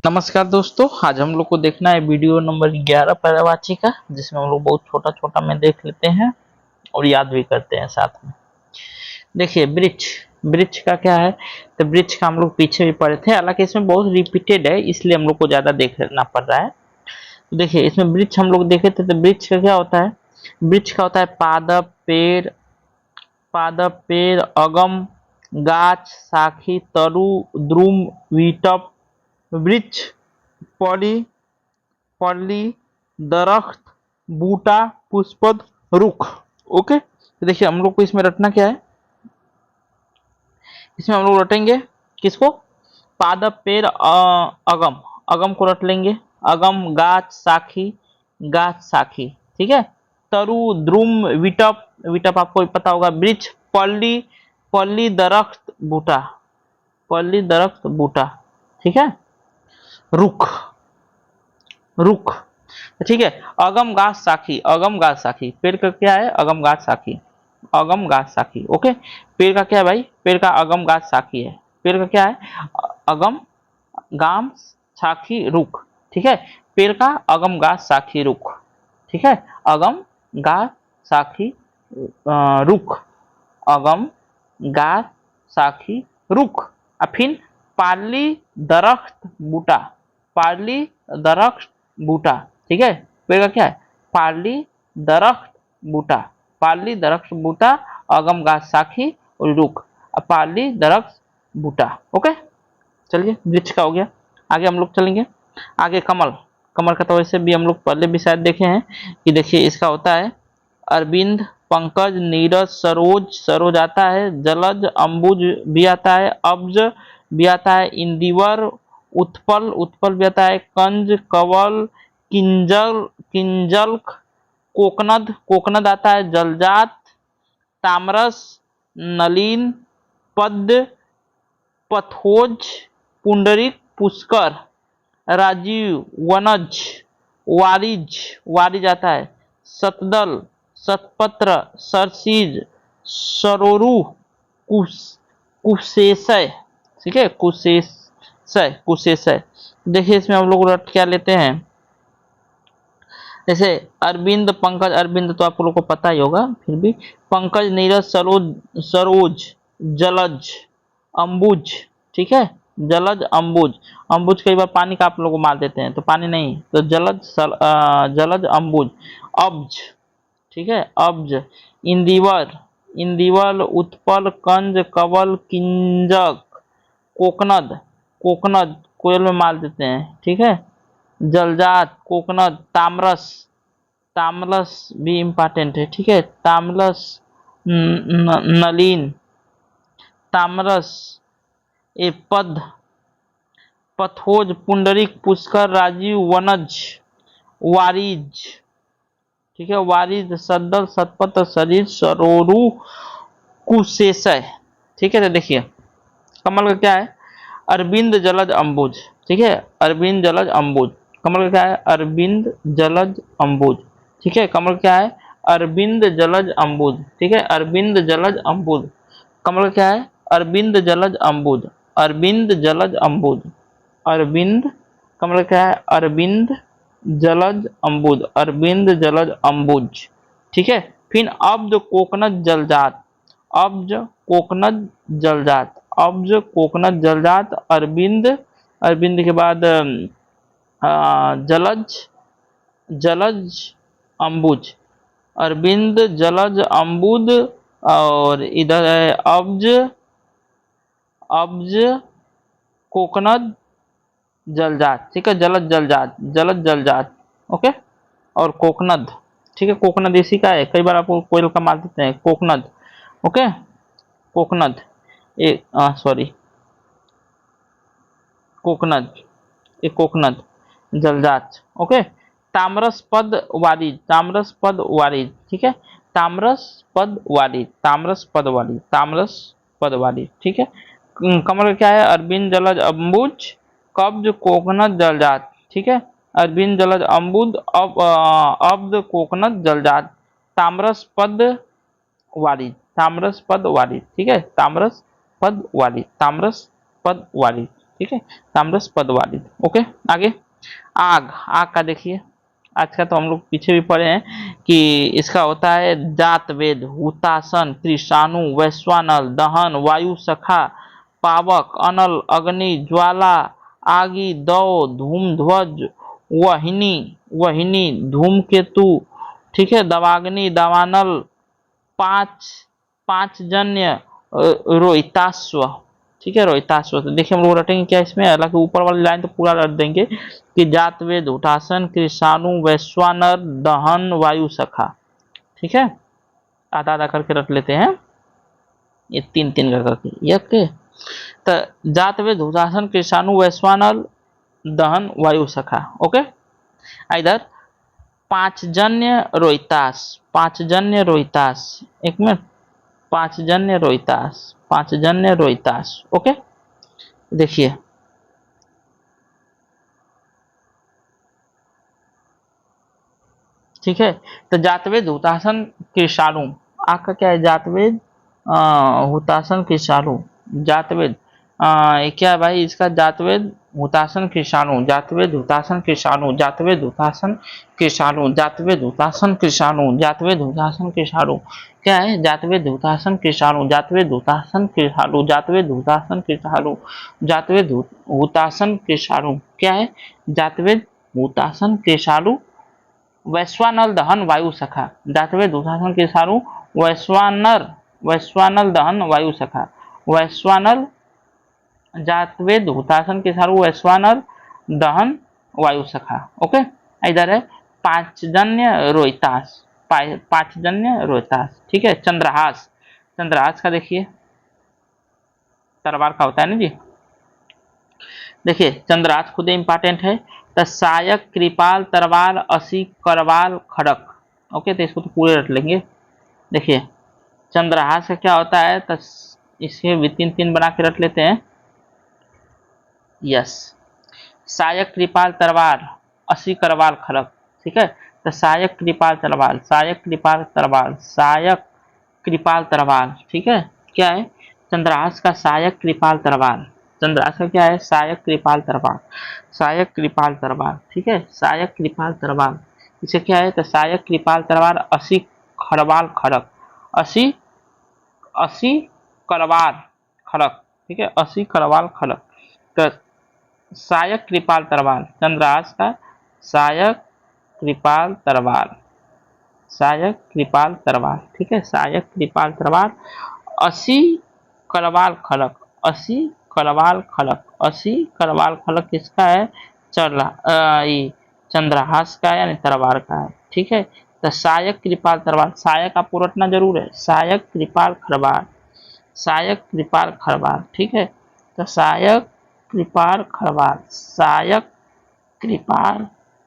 नमस्कार दोस्तों, आज हम लोग को देखना है वीडियो नंबर 11 पर्यायवाची का, जिसमें हम लोग बहुत छोटा छोटा में देख लेते हैं और याद भी करते हैं साथ में। देखिए वृक्ष, वृक्ष का क्या है, तो वृक्ष का हम लोग पीछे भी पढ़े थे, हालांकि इसमें बहुत रिपीटेड है इसलिए हम लोग को ज्यादा देखना पड़ रहा है। तो देखिए इसमें वृक्ष हम लोग देखे थे, तो वृक्ष का क्या होता है, वृक्ष का होता है पादप, पेड़, पादप, पेड़, अगम, गाछ, शाखी, तरु, द्रुम, विटप, वृक्ष, पौड़ी, पल्ली, दरख्त, बूटा, पुष्पद, रुख। ओके, तो देखिए हम लोग को इसमें रटना क्या है, इसमें हम लोग रटेंगे किसको, पादप, पेड़, अगम, अगम को रट लेंगे, अगम, गाछ, शाखी, गाछ, शाखी, ठीक है। तरु, द्रुम, विटप, विटप आपको पता होगा, वृक्ष, पल्ली, पल्ली, दरख्त, बूटा, पल्ली, दरख्त, बूटा, ठीक है। रुख, रुख, ठीक है। अगम, गाछ, शाखी, अगम, गाछ, शाखी, पेड़ का क्या है, अगम, गाछ, शाखी, अगम, गाछ, शाखी। ओके, पेड़ का क्या है भाई, पेड़ का अगम, गाछ, शाखी है। पेड़ का क्या है, अगम, गाम, शाखी, रुख, ठीक है। पेड़ का अगम, गाछ, शाखी, रुख, ठीक है। अगम, गाछ, शाखी, रुख, अगम, गाछ, शाखी, रुख। और फिर पाली, दरख्त, बूटा, पाली, दरख्त, बूटा, ठीक है। पेड़ का क्या है, पाली, दरख्त, बूटा, पाली, दरख्त, बूटा, अगम, गाछ, शाखी और रुख, पाली, दरख्त, बूटा। ओके, चलिए वृक्ष का हो गया। आगे हम लोग चलेंगे, आगे कमल, कमल का तो वैसे भी हम लोग पहले भी शायद देखे हैं कि देखिए इसका होता है अरविंद, पंकज, नीरज, सरोज, सरोज आता है, जलज, अंबुज भी आता है, अब्ज भी आता है, इंदिवर, उत्पल, उत्पल भी आता है, कंज, कवल, किंजल, किंजल्क, कोकनद, कोकनद आता है, जलजात, तामरस, नलीन, पद्य, पथोज, पुंडरिक, पुष्कर, राजीव, वनज, वारिज, वारिज आता है, सतदल, सतपत्र, सरसीज, सरोरु, कुश, कुशेशय, ठीक है, कुशेशय, कुशेशय। देखिए इसमें हम लोग रट क्या लेते हैं, जैसे अरविंद, पंकज, अरविंद तो आप लोग को पता ही होगा, फिर भी पंकज, नीरज, सरोज, सरोज, जलज, अंबुज, ठीक है, जलज, अंबुज, अंबुज कई बार पानी का आप लोग को मार देते हैं, तो पानी नहीं, तो जलज, जलज, अंबुज, अब्ज, ठीक है, अब्ज, इंदिवर, इंदिवल, उत्पल, कंज, कवल, किंजक, कोकनद, कोकनद कोयल में मार देते हैं, ठीक है, जलजात, कोकनद, तामरस, तामरस भी इम्पोर्टेंट है, ठीक है, तामरस, नलीन, तामरस, ए पद, पथोज, पुंडरिक, पुष्कर, राजीव, वनज, वारिज, ठीक है, वारिज, सद्दल, सतपथ, सरिज, सरोरु, कुशेशय, ठीक है। तो देखिए कमल का क्या है, अरविंद, जलज, अंबुज, ठीक है, अरविंद, जलज, अंबुज। कमल का क्या है, अरविंद, जलज, अंबुज, ठीक है। कमल क्या है, अरविंद, जलज, अंबुज, ठीक है, अरविंद, जलज, अंबुज। कमल क्या है, अरविंद, जलज, अंबुज, अरविंद, जलज, अंबुज, अरविंद। कमल क्या है, अरविंद, जलज, अंबुज, अरविंद, जलज, अंबुज, ठीक है। फिर अब्ज, कोकनद, जलजात, अब्ज, कोकनद, जलजात, अब्ज, कोकनद, जलजात, अरविंद, अरविंद के बाद जलज, जलज, अंबुज, अरविंद, जलज, अंबुद, और इधर है अब्ज, अब्ज, कोकनद, जलजात, ठीक है, जलज, जलजात, जलज, जलजात, ओके। और कोकनद, ठीक है, कोकनद इसी का है, कई बार आपको कोयल का मार देते हैं, कोकनद, ओके, कोकनद, एक सॉरी, कोकनद, एक कोकनद, जलजात, ओके। तामरस पद वारिज, तामरस पद वारिज, ठीक है, तामरस पद वारिज, तामरस पद वारिज, तामरस पद वारिज, ठीक है। कमल क्या है, अरविंद, जलज, अंबुज, कब्ज, कोकनद, जलजात, ठीक है, अरविंद, जलज, अंबुद, अब्द, कोकनद, जलजात, तामरस पद वारिज, तामरस पद वारिज, ठीक है, तामरस पद वारिज, तामरस पद वारिज, ठीक है। ठीक है, ताम्रस पद वालिद। ओके, आगे आग, आग का देखिए, आज का तो हम लोग पीछे भी पढ़े हैं कि इसका होता है जात वेद, हुतासन, कृषाणु, वैश्वानल, दहन, वायु सखा, पावक, अनल, अग्नि, ज्वाला, आगी, दौ, धूम ध्वज, वहिनी, वहिनी, धूमकेतु, ठीक है, दवाग्नि, दावानल, पांच, पांच जन्य, रोहिताश्व, ठीक है, रोहिताश्व। तो देखिए हम लोग रटेंगे क्या इसमें, हालांकि ऊपर वाली लाइन तो पूरा रट देंगे कि जातवेद, हुतासन, कृषाणु, वैश्वानर, दहन, वायु सखा, ठीक है, आधा आधा करके रट लेते हैं, ये तीन तीन का करके यक। तो जातवेद, हुतासन, कृषाणु, वैश्वानर, दहन, वायु सखा। ओके, इधर पांचजन्य रोहितास, पांचजन्य रोहितास, एक मिनट, पांचजन्य रोहितास, पांचजन्य रोहितास। ओके, देखिए ठीक है, तो जातवेद, हुतासन, कृषाणु, आग का क्या है, जातवेद, हुतासन, कृषाणु, जातवेद, ये क्या है भाई इसका, जातवेद, हुतासन, कृषाणु, जातवेद, हुतासन, कृषाणु, जातवेद, हुतासन, कृषाणु, जातवेद, हुतासन, कृषाणु, जातवेद, हुतासन, कृषाणु, क्या है, जातवेद, हुतासन, कृषाणु, जातवेद, हुतासन, कृषाणु, जातवेद, हुतासन, कृषाणु, जातवेद, हुतासन, कृषाणु, क्या है, जातवेद, हुतासन, कृषाणु, वैश्वानर, दहन, वायु सखा, जातवेद, हुतासन, कृषाणु, वैश्वानर, वैश्वानर, दहन, वायु सखा, वैश्वानर, जातवेद, हुतासन, कृषाणु, वैश्वानर, दहन, वायु सखा। ओके, इधर है पांचजन्य रोहितास, पांचजन्य रोहितास, ठीक है, चंद्रहास, चंद्रहास का देखिए, तलवार का होता है ना जी, देखिए चंद्रहास खुद इंपॉर्टेंट है, तो सायक, कृपाल, तरवार, असी, करवाल, खड़क। ओके, तो इसको तो पूरे रट लेंगे। देखिए चंद्रहास का क्या होता है, तो इसे भी तीन तीन बना के रट लेते हैं। यस, सायक, कृपाल, तरवार, असी, करवाल, खड़क, ठीक है, तो सायक, कृपाल, तरवार, सायक, कृपाल, तरवार, सायक, कृपाल, तरवार, ठीक है, क्या है, चंद्रहास का सायक, कृपाल, तरवार, चंद्रहास का क्या है, सायक, कृपाल, तरवार, सायक, कृपाल, तरवार, ठीक है, सायक, कृपाल, तरवार, इसे क्या है, तो सायक, कृपाल, तरवार, असी, खरवाल, खड़क, असी, असी, करवाल, खड़क, ठीक है, असी, करवाल, खड़क, तो सायक, कृपाल, तरवार, चंद्रहास का सायक, कृपाल, तरवार, सायक, कृपाल, तरवार, ठीक है, सायक, कृपाल, तरवार, असी, करवाल, खड़क, असी, करवाल, खड़क, असी, करवाल, खड़क किसका है, ये चंद्रहास का है, यानी तरवार का है, ठीक है, तो सायक, कृपाल, तरवार, सायक आपको रटना जरूर है, सायक, कृपाल, खरवार, सायक, कृपाल, खरवार, ठीक है, तो सायक, कृपाल, खरवार, सायक, कृपाल,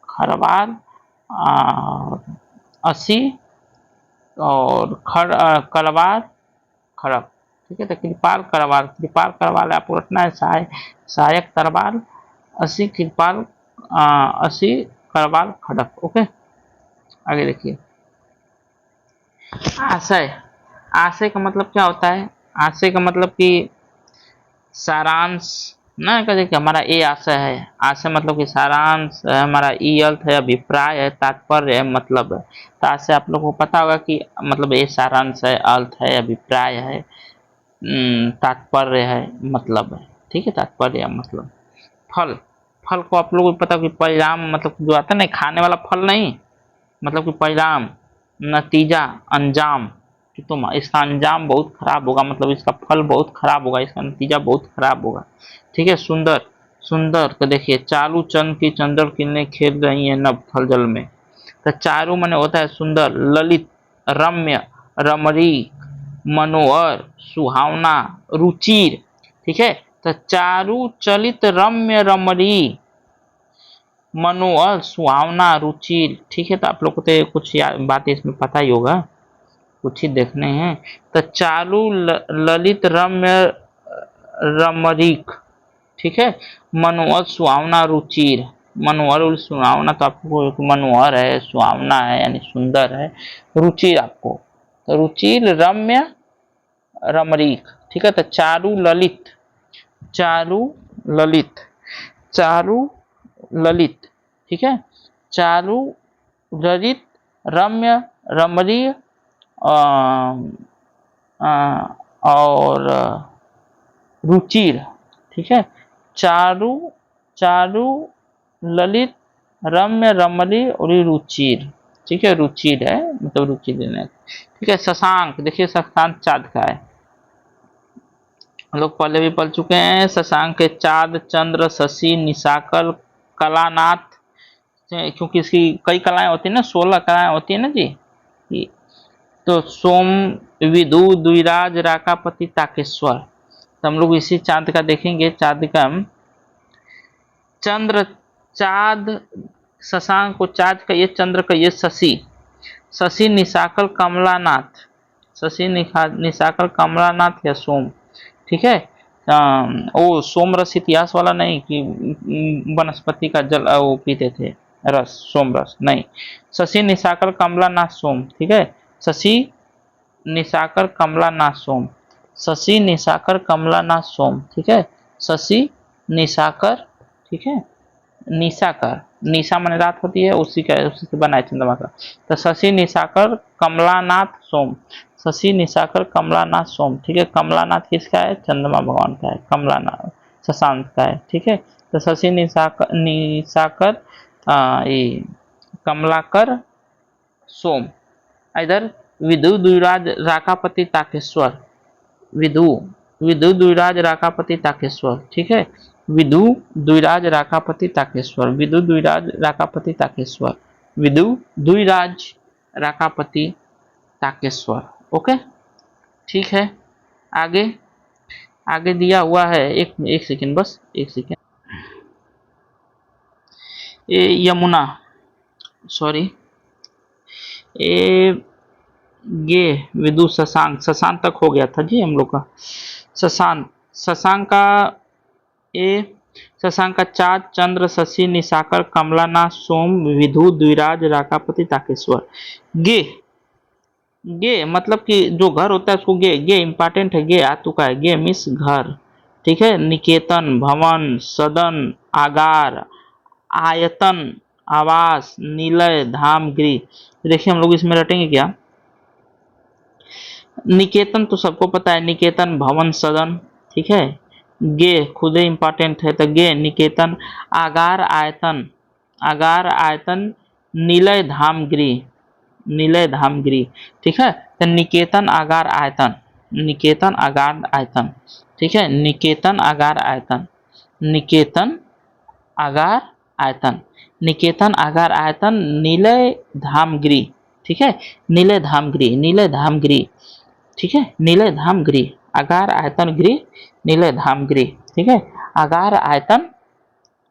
खरवार, असी, और करवार, खड़क, ठीक है, तो कृपाल, करवाल, कृपाल, करवाल आपको रटना है, सहायक, तरवाल, असी, कृपाल, असी, करवाल, खड़क। ओके, आगे देखिए, आशय, आशय का मतलब क्या होता है, आशय का मतलब कि सारांश ना, कहते कि हमारा ये आशय है, आशय मतलब कि सारांश है, हमारा ई अर्थ है, अभिप्राय है, तात्पर्य है, मतलब है, तो आशय आप लोगों को पता होगा कि मतलब ये सारांश है, अर्थ है, अभिप्राय है, तात्पर्य है, मतलब है, ठीक है, तात्पर्य है मतलब। फल, फल को आप लोगों को पता कि परिणाम, मतलब जो आता है ना खाने वाला फल नहीं, मतलब कि परिणाम, नतीजा, अंजाम, कि तुम इसका अंजाम बहुत खराब होगा, मतलब इसका फल बहुत खराब होगा, इसका नतीजा बहुत खराब होगा, ठीक है। सुंदर, सुंदर तो देखिए, चारू चंद की चंद्र किरणें खेल रही हैं नभ थल जल में, तो चारू माने होता है सुंदर, ललित, रम्य, रमणीक, मनोहर, सुहावना, रुचिर, ठीक है, तो चारू, चलित, रम्य, रमणीक, मनोहर, सुहावना, रुचिर, ठीक है, तो आप लोग को तो कुछ बातें इसमें पता ही होगा, कुछ ही देखने हैं, तो चारू, ललित, रम्य, रमणीक, ठीक है, मनोहर, सुहावना, रुचिर, मनोहर और सुहावना, तो आपको मनोहर है, सुहावना है यानी सुंदर है, रुचिर आपको, तो रुचिर, रम्य, रमणीक, ठीक है, तो चारू, ललित, चारू, ललित, चारु ललित, ठीक है। चारु ललित, रम्य रमणीय, और रुचिर, ठीक है। चारु चारु ललित, रम्य रमणीय और रुचिर, ठीक है। रुचिर है मतलब रुचि लेना, ठीक है। शशांक, देखिए शशांक चाँद का है, हम लोग पहले भी पढ़ चुके हैं। शशांक के चाँद, चंद्र, शशि, निशाकर, कलानाथ, क्योंकि इसकी कई कलाएं होती है ना, 16 कलाएं होती है ना जी। तो सोम, विदु, द्विराज, राकापति, ताकेश्वर। तो हम लोग इसी चांद का देखेंगे। चांद का चंद्र, चाँद, शशांक को चाँद का ये, चंद्र का ये, शशि, शशि निशाकर कमलानाथ, शशि निशाकर कमलानाथ या सोम, ठीक है। वो सोम रस इतिहास वाला नहीं कि वनस्पति का जल वो पीते थे रस, सोम रस नहीं। शशि निशाकर कमलानाथ सोम, ठीक है। शशि निशाकर कमलानाथ सोम, शशि निशाकर कमलानाथ सोम, ठीक है। शशि निशाकर, ठीक है। निशाकर, निशा माने रात होती है, उसी से बना है चंद्रमा का। तो शशि निशाकर कमलानाथ सोम, शशि निशाकर कमलानाथ सोम, ठीक है। कमलानाथ किसका है? चंद्रमा भगवान का है। कमलानाथ शशांक का है, ठीक है। तो शशि निशाकर निशाकर ये कमलाकर सोम। इधर विदु द्विराज राकापति ताकेश्वर, विदु विदु द्विराज राकापति ताकेश्वर, ठीक है। विदु द्विराज राकापति ताकेश्वर, विदु द्विराज राकापति ताकेश्वर, विदु द्विराज राकापति ताकेश्वर। ओके, ठीक है। आगे आगे दिया हुआ है, एक एक सेकेंड, बस एक सेकेंड। ये यमुना, सॉरी, ये विदु शशांक, शशांक तक हो गया था जी हम लोग का। शशांक, शशांक का ए, शशांक का चाँद, चंद्र, शशि निशाकर कमलानाथ सोम, विदु द्विराज राकापति ताकेश्वर। गे, गे मतलब कि जो घर होता है उसको गे, गे इंपॉर्टेंट है। गे आ चुका है, गे मिस घर, ठीक है। निकेतन, भवन, सदन, आगार, आयतन, आवास, निलय, धाम, गृह। देखिए हम लोग इसमें रटेंगे क्या। निकेतन तो सबको पता है, निकेतन, भवन, सदन, ठीक है। गे खुद ही इंपॉर्टेंट है, तो गे निकेतन। आगार, आयतन, आगार आयतन, निलय, धाम, गृह, निलय, धाम, गृह, ठीक है। तो निकेतन, आगार, आयतन, निकेतन, आगार, आयतन, ठीक है। निकेतन, आगार, आयतन, निकेतन, आगार, आयतन, निकेतन, आगार, आयतन, निलय, धाम, गृह, ठीक है। निलय, धाम, गृह, निलय, धाम, गृह, ठीक है। निलय, धाम, गृह, आगार, आयतन, गृह, निलय, धाम, गृह, ठीक है। आगार, आयतन,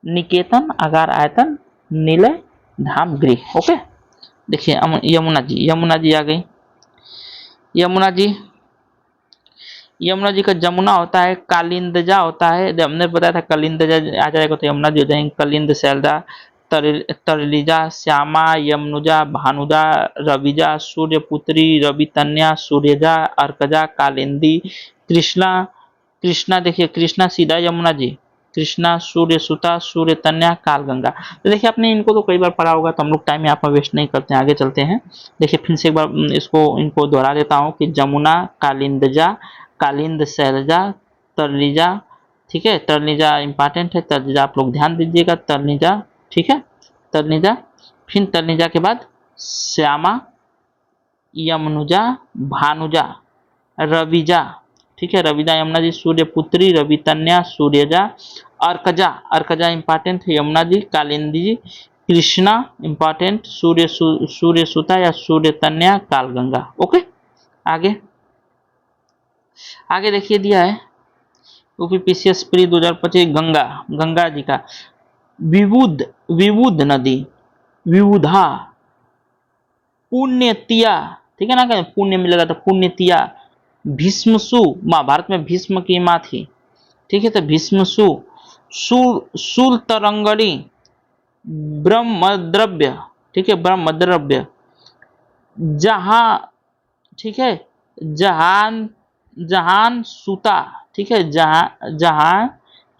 निकेतन, आगार, आयतन, निलय, धाम, गृह। ओके, देखिए यमुना जी, यमुना जी आ गई। यमुना जी, यमुना जी का जमुना होता है, कालिंदजा होता है। हमने बताया था कालिंदजा आ जाएगा तो यमुना जी हो जाएंगे। कलिंद, शैलजा, तरलिजा, श्यामा, यमुनुजा, भानुजा, रविजा, सूर्यपुत्री, रवितन्या, सूर्यजा, अर्कजा, कालिंदी, कृष्णा। कृष्णा देखिए, कृष्णा सीधा यमुना जी, कृष्णा, सूर्य सुता, सूर्य तन्या, कालगंगा। तो देखिए आपने इनको तो कई बार पढ़ा होगा, तो हम लोग टाइम यहाँ पर वेस्ट नहीं करते हैं, आगे चलते हैं। देखिए फिर से एक बार इसको इनको दोहरा देता हूँ कि जमुना, कालिंदजा, कालिंद, शैलजा, तरलीजा, ठीक है। तरलीजा इंपॉर्टेंट है, तरलीजा आप लोग ध्यान दीजिएगा, तरलीजा, ठीक है। तरलीजा, फिर तरलीजा के बाद श्यामा, यमुनुजा, भानुजा, रविजा, ठीक है। रविजा यमुना जी, सूर्यपुत्री, रवितन्या, सूर्यजा, अर्कजा, अर्कजा इंपॉर्टेंट है, यमुना जी, कालिंदी जी, कृष्णा इंपॉर्टेंट, सूर्य सुता या सूर्य तन्या, कालगंगा। ओके, आगे आगे देखिए दिया है यूपीपीसीएस प्री 2025, गंगा, गंगा जी का विबुध, विबुध नदी, विबुधा, पुण्यतिया, ठीक है ना, कहें पुण्य मिलेगा तो पुण्यतिया, भीष्मसु, महाभारत में भीष्म की माँ थी, ठीक है। तो भीष्मसु, शूल तरंगड़ी, ब्रह्मद्रव्य, ठीक है, ब्रह्मद्रव्य, जहां, ठीक है, जहान, जहान सुता, ठीक है, जहां, जहां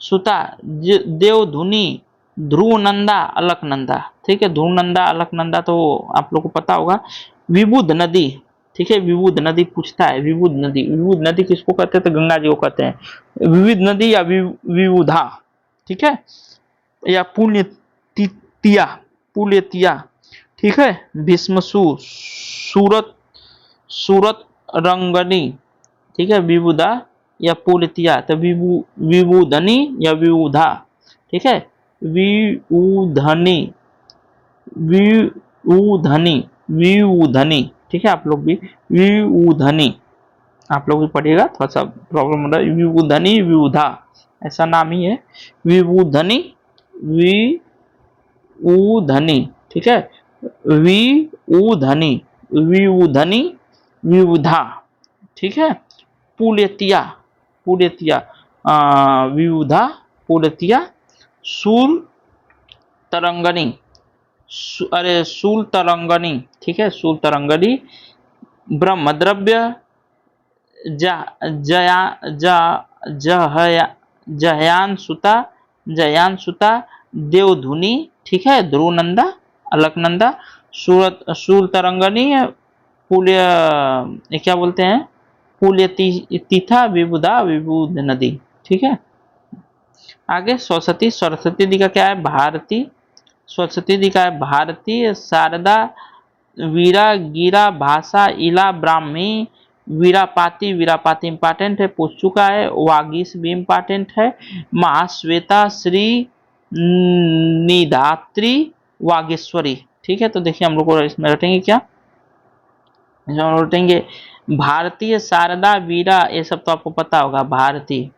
सुता, देवधुनी, ध्रुवनंदा, अलकनंदा। ठीक है, ध्रुवनंदा अलकनंदा तो आप लोग को पता होगा। विबुध नदी, ठीक है, विबुध नदी पूछता है, विबुध नदी, विबुध नदी किसको कहते हैं, तो गंगा जी को कहते हैं। विविध नदी या विबुधा, ठीक है, या पुण्य तिया, पुण्यतिया, ठीक है। भीष्मसु, सूरत, सूरत रंगनी, ठीक है, विबुधा या पुलतिया, तो विबुधनी या विबुधा, ठीक है। विबुधनी, विबुधनी, विबुधनी, ठीक है, आप लोग भी विबुधनी, आप लोग भी पढ़िएगा, थोड़ा सा प्रॉब्लम हो रहा है। विबुधनी, विबुधा, ऐसा नाम ही है, विबुधनी, विबुधनी, ठीक है, विबुधनी, विबुधनी, विबुधा, ठीक है। पुलतिया, पुलतिया, विबुधा, पुलतिया, शूल तरंगनी, अरे शूल तरंगनी, ठीक है, शूल तरंगनी, ब्रह्मद्रव्य, जया, जहया, जहयान सुता, जयान सुता, देवधुनी, ठीक है, ध्रुवनंदा, अलकनंदा, सूरत, शूल तरंगनी, पुल्य, ये क्या बोलते हैं, पुल्य तीथा, विबुधा, विबुध नदी, ठीक है। आगे सरस्वती, सरस्वती जी का क्या है, भारती, सरस्वती जी का है भारती, शारदा, वीरा, गिरा, भाषा, इला, ब्राह्मी, वीरापाती, वीरापाती इंपॉर्टेंट है, पूछ चुका है। वागीश भी इंपॉर्टेंट है। महाश्वेता, श्री, निधात्री, वागेश्वरी, ठीक है। तो देखिए हम लोग को इसमें रटेंगे क्या, इसमें रटेंगे भारतीय, शारदा, वीरा, ये सब तो आपको पता होगा, भारतीय।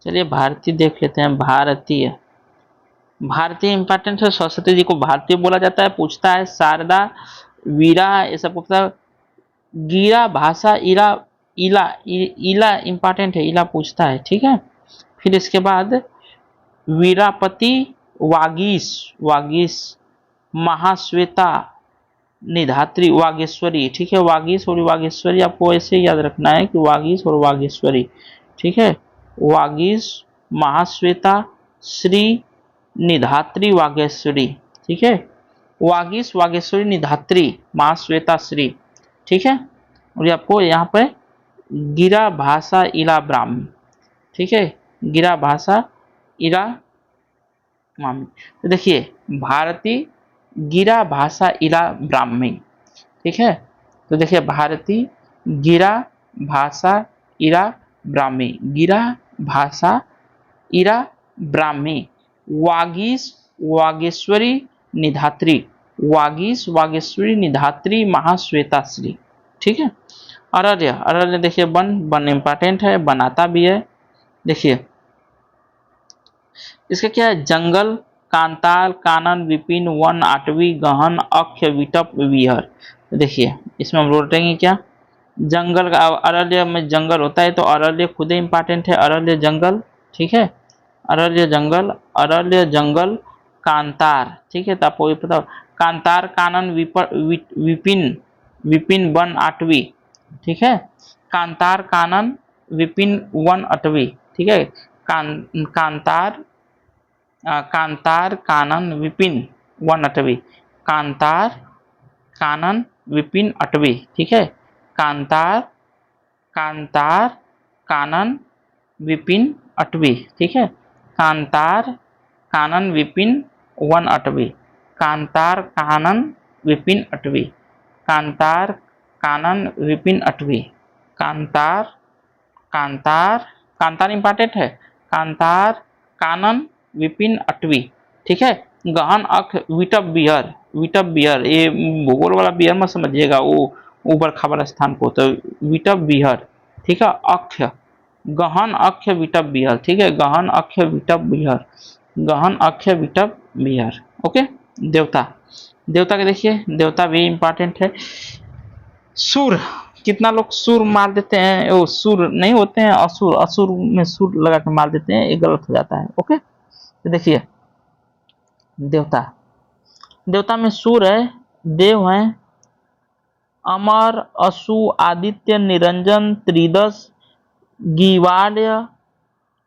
चलिए भारतीय देख लेते हैं, भारतीय, भारतीय इंपॉर्टेंट है, सरस्वती जी को भारतीय बोला जाता है, पूछता है। शारदा, वीरा, ये सब पता है। गिरा, भाषा, इला, इला, इला इंपॉर्टेंट है, इला पूछता है, ठीक है। फिर इसके बाद वीरापति, वागीश, वागीश, महाश्वेता, निधात्री, वागेश्वरी, ठीक है। वागीश और वागेश्वरी आपको ऐसे याद रखना है कि वागीश और वागेश्वरी, ठीक है। वागीश, महाश्वेता, श्री, निधात्री, वागेश्वरी, ठीक है। वागीश, वागेश्वरी, निधात्री, महाश्वेता, श्री, ठीक है। और ये आपको यहाँ पे गिरा, भाषा, इला, ब्राह्मी, ठीक है, गिरा, भाषा, इला, ब्राह्मी। तो देखिए भारती, गिरा, भाषा, इला, ब्राह्मी, ठीक है। तो देखिए भारती, गिरा, भाषा, इरा, ब्राह्मी, गिरा, भाषा, इरा, ब्राह्मी, वागीश, वागेश्वरी, निधात्री, वागीश, वागेश्वरी, निधात्री, महाश्वेताश्री, ठीक है। अरण्य, अरण्य देखिए वन, वन इंपॉर्टेंट है, बनाता भी है। देखिए इसका क्या है, जंगल, कांताल, कानन, विपिन, वन, आटवी, गहन, अक्ष, विटप, विहर। देखिए इसमें हम रोटेंगे क्या, जंगल का, अरण्य में जंगल होता है तो अरण्य खुद ही इंपॉर्टेंट है, अरण्य जंगल, ठीक है, अरण्य जंगल, अरण्य जंगल, कांतार, ठीक है। तो आपको ये पता, कांतार, कानन, विपिन, विपिन, वन, आटवी, ठीक है। कांतार, कानन, विपिन, वन, अटवी, ठीक है। कांतार, कांतार, कानन, विपिन, वन, अटवी, कांतार, कानन, विपिन, अटवी, ठीक है। कांतार, कांतार, कानन, विपिन, अटवी, ठीक है। कांतार, कानन, विपिन, वन, अटवी, कांतार, कानन, विपिन, अटवी, कांतार, कानन, विपिन, अटवी, कांतार, कांतार, कांतार इंपॉर्टेंट है, कांतार, कानन, विपिन, अटवी, ठीक है। गहन, अक्ष, विटप, बिहर, विटप, बिहर, ये भूगोल वाला बिहर मत समझिएगा, वो ऊपर खबर स्थान को, तो विटप, बिहर, ठीक है। अक्ष, गहन, अक्ष, विटप, बिहर, ठीक है, गहन, अक्ष, विटप, बिहर, गहन, अक्ष, विटप, बिहर, ओके। देवता, देवता के देखिए, देवता भी इंपॉर्टेंट है। सुर, कितना लोग सुर मार देते हैं, वो सुर नहीं होते हैं, असुर, असुर में सुर लगा के मार देते हैं, ये गलत हो जाता है, ओके। तो देखिए देवता, देवता में सुर है, देव है, अमर, असु, आदित्य, निरंजन, त्रिदश, गीवाड्य,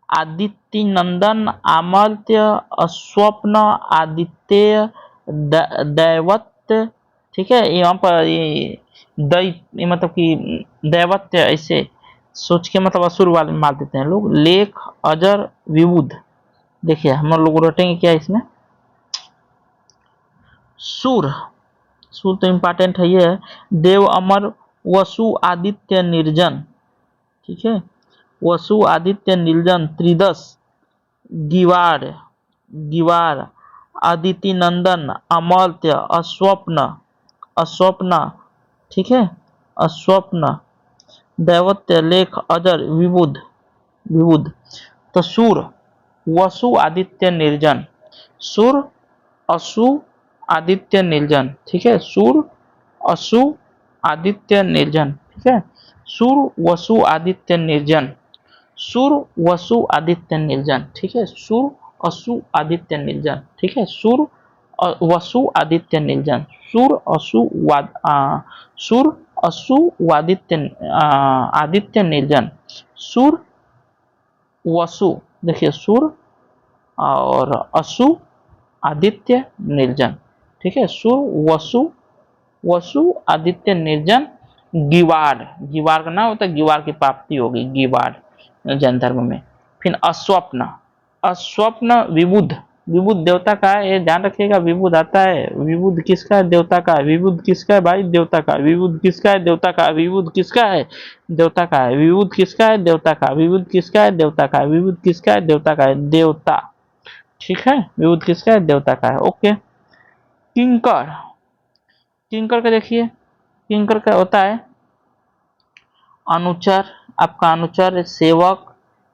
आदित्य नंदन, अमर्त्य, स्वप्न, आदित्य, दैवत्य। ठीक है, यहाँ पर ये दै मतलब कि दैवत्य ऐसे सोच के मतलब असुर वाले मार देते हैं लोग। लेख, अजर, विबुध। देखिए हम लोग रटेंगे क्या इसमें। सूर, सूर तो इम्पोर्टेंट है, ये है देव, अमर, वसु, आदित्य, निर्जन। ठीक है, वसु, आदित्य, निर्जन, त्रिदश, गिवार, गिवार, अदिति नंदन, अमर्त्य, अस्वप्न, अस्वप्न। ठीक है, अस्वप्न, दैवत्य, लेख, अजर, विबुध, विबुध। तो सूर, वसु, आदित्य, निर्जन। सूर, असु, आदित्य, निर्जन। ठीक है, सूर, असु, आदित्य, निर्जन। ठीक है, सूर, वसु, आदित्य, निर्जन। सूर, वसु, आदित्य, निर्जन। ठीक है, सूर, असु, आदित्य, निर्जन। ठीक है, सूर, वसु, आदित्य, निर्जन। सूर, असु, सूर, असु, आदित्य, आदित्य, निर्जन। सूर, वसु, देखिए सूर और असु, आदित्य, निर्जन। ठीक है, सूर, वसु, वसु, आदित्य, निर्जन, गिवार। गिवार का नाम होता है, गिवार की प्राप्ति होगी, गिवार जैन धर्म में। फिर अस्वप्न, अस्वप्न, विबुध। विबुध देवता का है, ये ध्यान रखिएगा। विबुध आता है, विबुध किसका है? देवता का है। विबुध किसका है भाई? देवता का। विबुध किसका है? देवता का। विबुध किसका है? देवता का है। विबुध किसका है? देवता का। विबुध किसका है? देवता का। विबुध किसका है? देवता का है। देवता। ठीक है, विबुध किसका है? देवता का है। ओके। किंकर, किंकर का देखिए, किंकर का होता है अनुचर, आपका अनुचर, सेवक,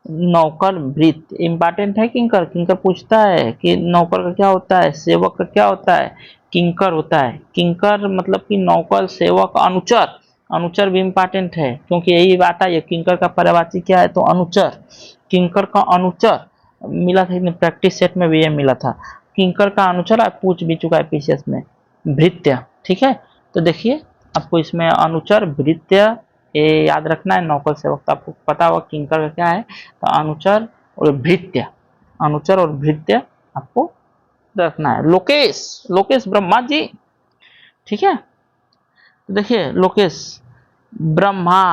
नौकर, भृत्य। इंपॉर्टेंट है किंकर। किंकर पूछता है कि नौकर का क्या होता है, सेवक का क्या होता है, किंकर होता है। किंकर मतलब कि नौकर, सेवक, अनुचर। अनुचर भी इंपॉर्टेंट है क्योंकि यही बात है, किंकर का पर्यायवाची क्या है? तो अनुचर। किंकर का अनुचर मिला था, प्रैक्टिस सेट में भी ये मिला था। किंकर का अनुचर आप पूछ भी चुका है पीसीएस में। भृत्य। ठीक है, तो देखिए आपको इसमें अनुचर, भृत्य ये याद रखना है। नौकर, सेवक तो आपको पता होगा किंकर का क्या है, तो अनुचर और भृत्य। अनुचर और भृत्य आपको रखना है। लोकेश, लोकेश ब्रह्मा जी। ठीक है, तो देखिए लोकेश, ब्रह्मा,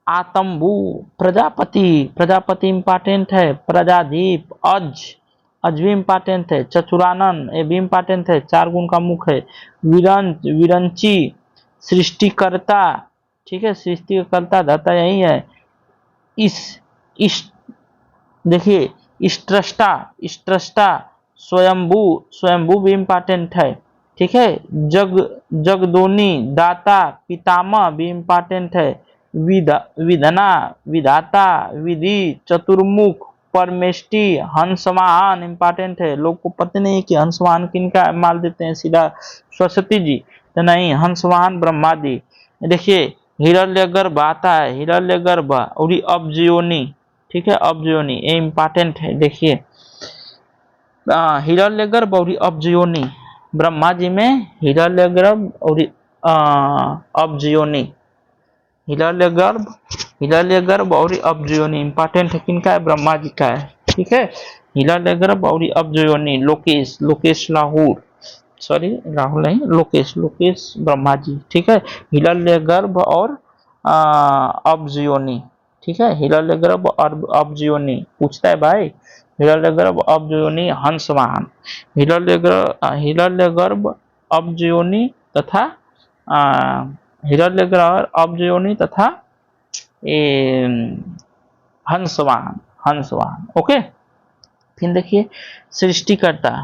आतंबु, प्रजापति। प्रजापति इंपॉर्टेंट है। प्रजादीप, अज, अज भी इंपॉर्टेंट है। चतुरानन, ये भी इंपॉर्टेंट है, 4 गुण का मुख है। विरंच, विरंची, सृष्टिकर्ता। ठीक है, सृष्टि का कर्ता दाता यही है। इस देखिए स्त्रष्टा, स्त्रष्टा, स्वयंभू, स्वयंभू भी इंपॉर्टेंट है। ठीक है, जग, जगदोनी, दाता, पितामह भी इंपॉर्टेंट है। विधना, विधाता, विधि, चतुर्मुख, परमेष्टि, हंसवाहन इंपॉर्टेंट है। लोग को पता नहीं है कि हंसवाहन किनका, माल देते हैं सीधा सरस्वती जी, तो नहीं, हंसवाहन ब्रह्मा जी। देखिए हिरण्यगर्भ आता है, हिरण्यगर्भ और अब्जयोनि। ठीक है, अब्जयोनि ये इंपॉर्टेंट है। देखिए हिरण्यगर्भ और अब्जयोनि, ब्रह्मा जी में हिरण्यगर्भ और अब्जयोनि। हिरण्यगर्भ, हिरण्यगर्भ और अब्जयोनि इंपॉर्टेंट है, किनका है? ब्रह्मा जी का है। ठीक है, हिरण्यगर्भ और अब्जयोनि। लोकेश, लोकेश राहुल, सॉरी राहुल नहीं, लोकेश, लोकेश ब्रह्मा जी। ठीक है, हिरण्यगर्भ और अब्जयोनि। ठीक है, हिरण्यगर्भ और अब्जयोनि पूछता है भाई। हिरण्यगर्भ, अब्जयोनि, हंसवाहन। हिरण्यगर्भ, अब्जयोनि तथा हिरण्यगर्भ, अब्जयोनि तथा हंसवाहन, हंसवाहन। ओके। फिर देखिए सृष्टिकर्ता,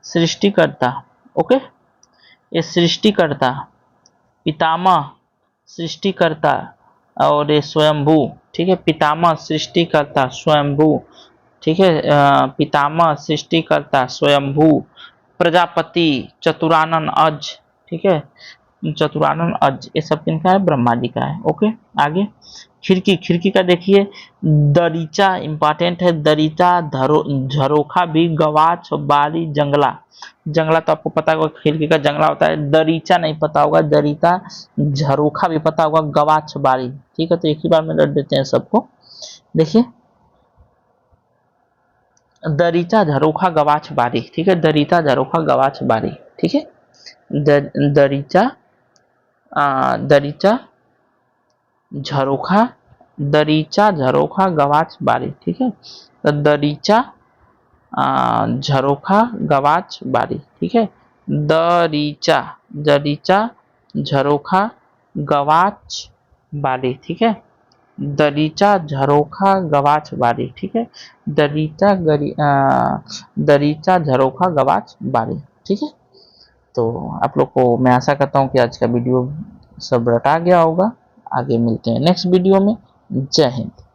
सृष्टिकर्ता। ओके, ये सृष्टिकर्ता, पितामह, सृष्टिकर्ता और ये स्वयंभू। ठीक है, पितामह, सृष्टिकर्ता, स्वयंभू। ठीक है, पितामह, सृष्टिकर्ता, स्वयंभू, प्रजापति, चतुरानन, अज। ठीक है, चतुरानन, अज, ये सब किनका है? ब्रह्मा जी का है। ओके, आगे खिड़की, खिड़की का देखिए दरीचा इंपॉर्टेंट है। दरीचा, झरोखा भी, गवाच, बारी, जंगला। जंगला तो आपको पता होगा, खिड़की का जंगला होता है। दरीचा नहीं पता होगा, दरीचा, झरोखा भी पता होगा, गवाच, बारी। ठीक है, तो एक ही बार में रट देते हैं सबको। देखिए दरीचा झरोखा गवाच बारी, ठीक है, दरीचा झरोखा गवाच बारी, ठीक है, दरीचा दरीचा झरोखा, दरीचा झरोखा गवाच बारी, ठीक है, तो दरीचा झरोखा गवाच बारी, ठीक है, दरीचा दरीचा झरोखा गवाच बारी, ठीक है, दरीचा झरोखा गवाच बारी, ठीक है, दरीचा झरोखा गवाच बारी, ठीक है। तो आप लोग को मैं आशा करता हूँ कि आज का वीडियो सब रटा गया होगा। आगे मिलते हैं नेक्स्ट वीडियो में। जय हिंद।